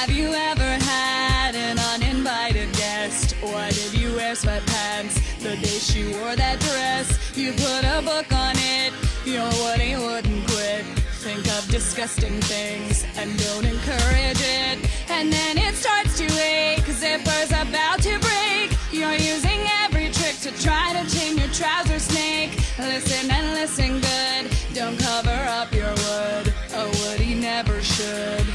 Have you ever had an uninvited guest? Why did you wear sweatpants the day she wore that dress? You put a book on it, you're what he wouldn't quit. Think of disgusting things and don't encourage it. And then it starts to ache, zipper's about to break. You're using every trick to try to tame your trouser snake. Listen and listen good, don't cover up your wood. A woody never should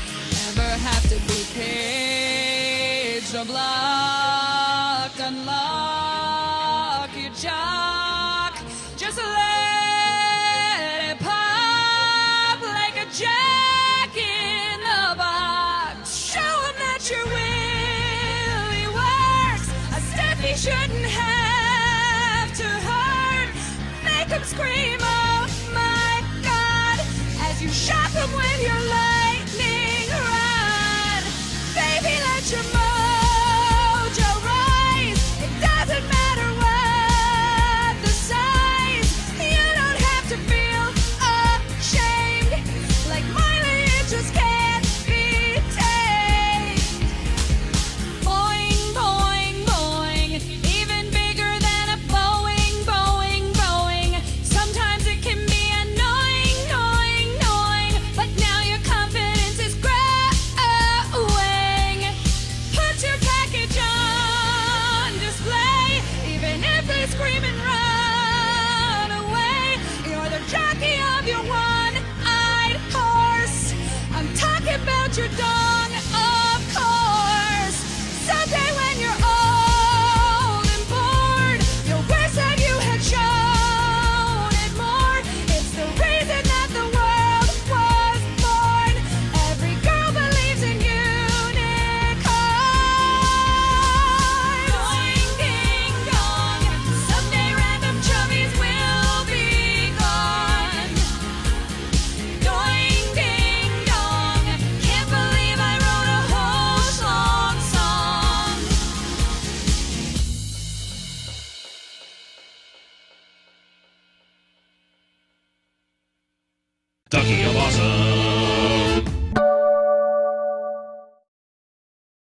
ever have to be paged or blocked. Unlock your jock, just let it pop like a jack in the box. Show him that your willy works, a step he shouldn't have to hurt. Make him scream, oh my God, as you shock him with your lightning rod. Baby, let your mojo rise. It doesn't matter what the size. You don't have to feel ashamed. Like Miley, it just can't be tamed. Boing, boing, boing. Even bigger than a Boeing, Boeing, Boeing. Sometimes it can be annoying, annoying, annoying. But now your confidence is growing. Put your package on display. Even if they scream and run away, you're the jockey of your one-eyed horse. I'm talking about your dong, of course. Someday when you're old and bored, you'll wish that you had shown it more. It's the reason that the world was born. Every girl believes in unicorns. Doing ding dong, someday random chubbies will be gone. Doing ding dong, can't believe I wrote a whole song. Ducky of awesome.